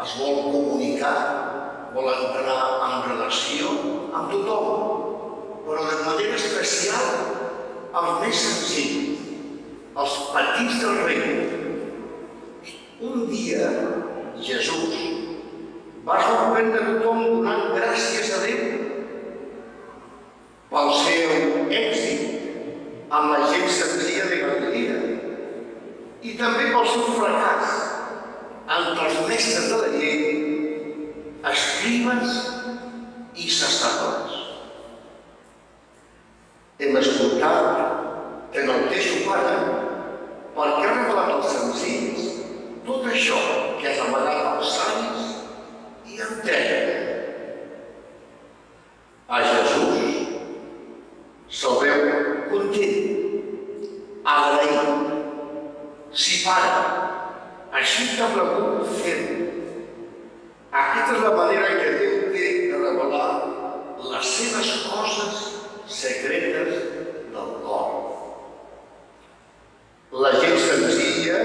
es vol comunicar, vol entrar en relació amb tothom, però de manera especial els més senzills, els petits del regne. Un dia, Jesús va sorprendre tothom donant gràcies a Déu pel seu èxit amb la gent senzilla de Galilea i també pel seu fracàs entre els mestres de la llei, escribes i sacerdots. Hem escoltat que en el teu pare, perquè ha revelat als senzills tot això que has amagat als savis i entenen. A Jesús se'l veu content, agraït. Sí, pare, així t'ha plagut fer-ho. Aquesta és la manera que Déu té de revelar les seves coses secretes del cor. La gent senzilla,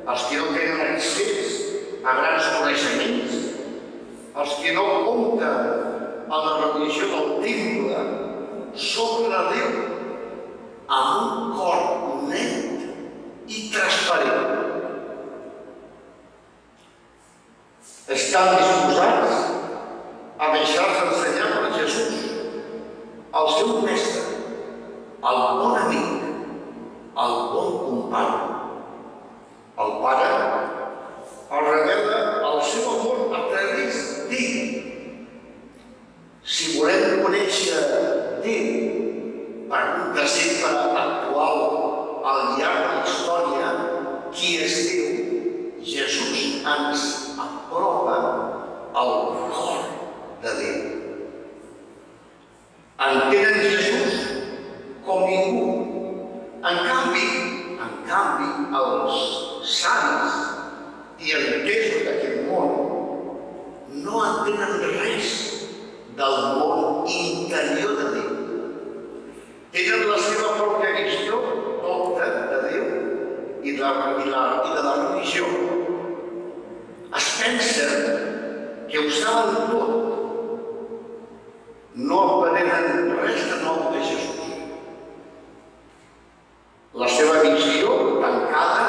els que no tenen accés a grans coneixements, els que no compten a la religió del temple, s'obren a Déu amb un cor net i transparent. Estan disposats a deixar-se ensenyar per Jesús, el seu mestre, el bon amic, el bon company. El Pare el revela el seu amor a través d'ell. Si volem conèixer Déu, pregunta sempre actual al llarg de la història, qui és Déu, Jesús ens apropa al cor de Déu. Entenen Jesús com ningú. En canvi, els savis i entesos d'aquest món no entenen res del món interior de Déu. Tenen la seva pròpia visió docta de Déu i de la religió. Es pensen que ho saben tot. No aprenen res de nou de Jesús. La seva visió tancada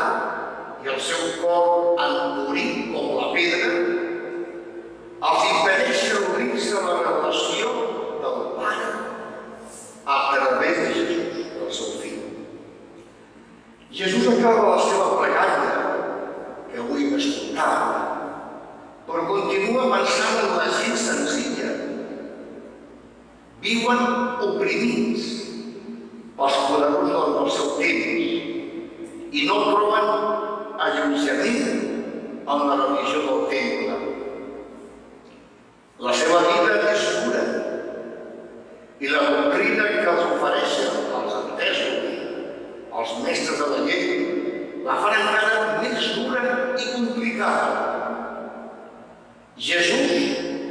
i el seu cor endurit com la pedra els impedeixen obrir-se a la revelació del Pare a través de Jesús, del seu fill. Jesús acaba la seva pregària, que avui hem escoltat, però continua pensant en la gent senzilla. Viuen oprimits pels poderosos del seu temps i no troben allotjament en la religió del temple. La seva vida és dura i la doctrina que els ofereixen els entesos, els mestres de la llei, la fan encara més dura i complicada. Jesús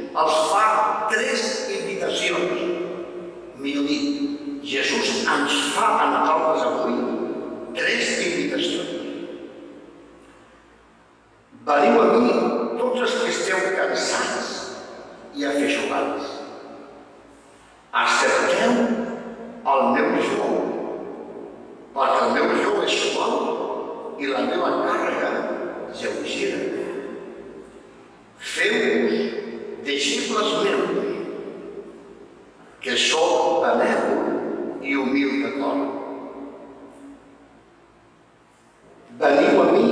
els fa 3 invitacions. Millor dit, Jesús ens fa a nosaltres avui 3 invitacions. Veniu a mi tots els que esteu cansats i afeixugats. Accepteu el meu jou, perquè el meu jou és suau i la meva càrrega lleugera. Feu-vos deixebles meus, que sóc benèvol i humil de cor. Veniu a mi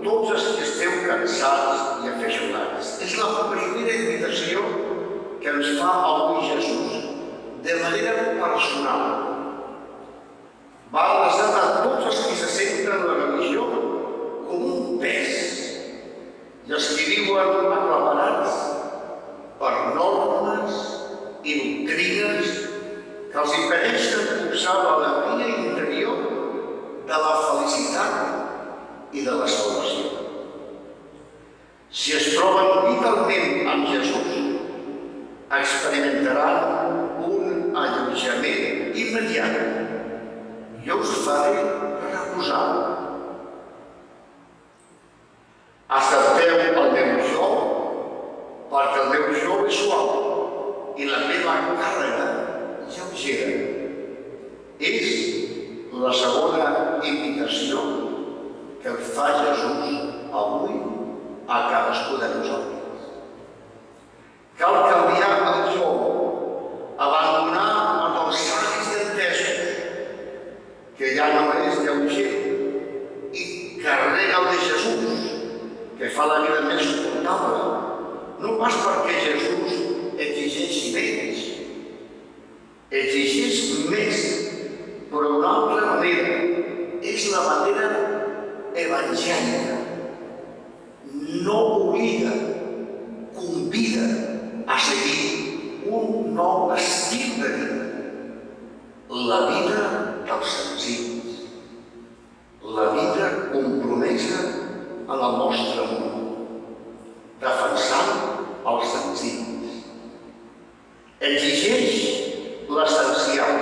tots els que esteu cansats i afeixugats. És la primera invitació que ens fa avui Jesús de manera personal. Va adreçat a tots els que se senten la religió com un pes i els que viuen aclaparats per normes i doctrines que els impedeixen copsar l'alegria interior de la felicitat i de la salvació. Si es troben vitalment amb Jesús, experimentaran un alleujament immediat. Jo us faré reposar. Accepteu el meu jou suau i la meva càrrega lleugera. És la segona invitació que fa Jesús avui a cadascú de nosaltres. Cal canviar el joc, abandonar els savis entesos, que ja no és lleuger, i carrega el de Jesús, que fa la vida més suportable, no pas perquè Jesús exigeixi menys, exigeix més, però d'una altra manera, és la manera evangèlica. No obliga, convida a seguir un nou estil de vida, la vida dels senzills, la vida compromesa en el nostre món, defensant els senzills. Exigeix l'essencial,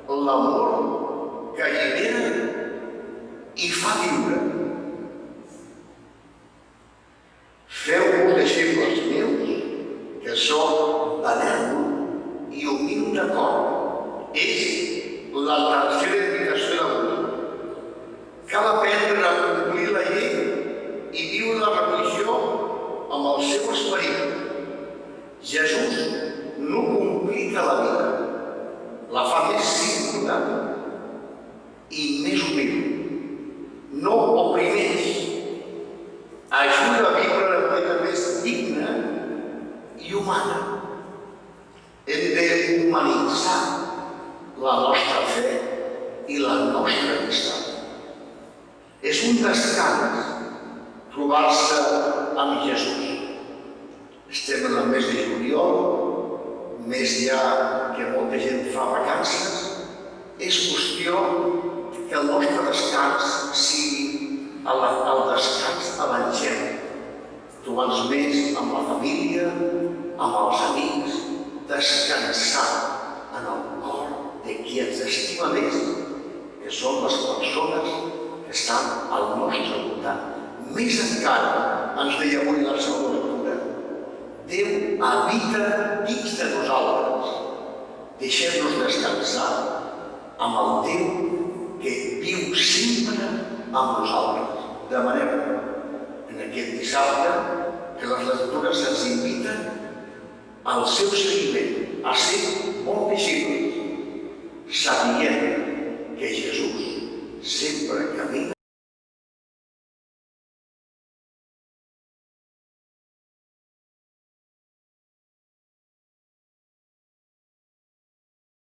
l'amor que allibera i fa viure. Feu-vos deixebles meus, que soc benèvol i humil de cor. És la tercera invitació d'avui. Cal aprendre a complir la llei i viure la religió amb el seu esperit. Jesús no complica la vida, la fa més simple i més humil. No oprimeix, ajuda a viure de manera més digna i humana. Hem d'humanitzar la nostra fe i la nostra amistat. És un descans trobar-se amb Jesús. Estem en el mes de juliol, mes ja que molta gent fa vacances. És qüestió que el nostre descans sigui el descans evangèlic, trobant-nos més amb la família, amb els amics, descansar en el cor de qui ens estima més, que són les persones que estan al nostre voltant. Més encara, ens deia avui la segona lectura, Déu habita dins de nosaltres. Deixem-nos descansar amb el Déu que viu sempre amb nosaltres. Demanem en aquest dissabte que les lectures ens inviten al seu seguiment, a ser molt visibles, sabent que Jesús sempre camina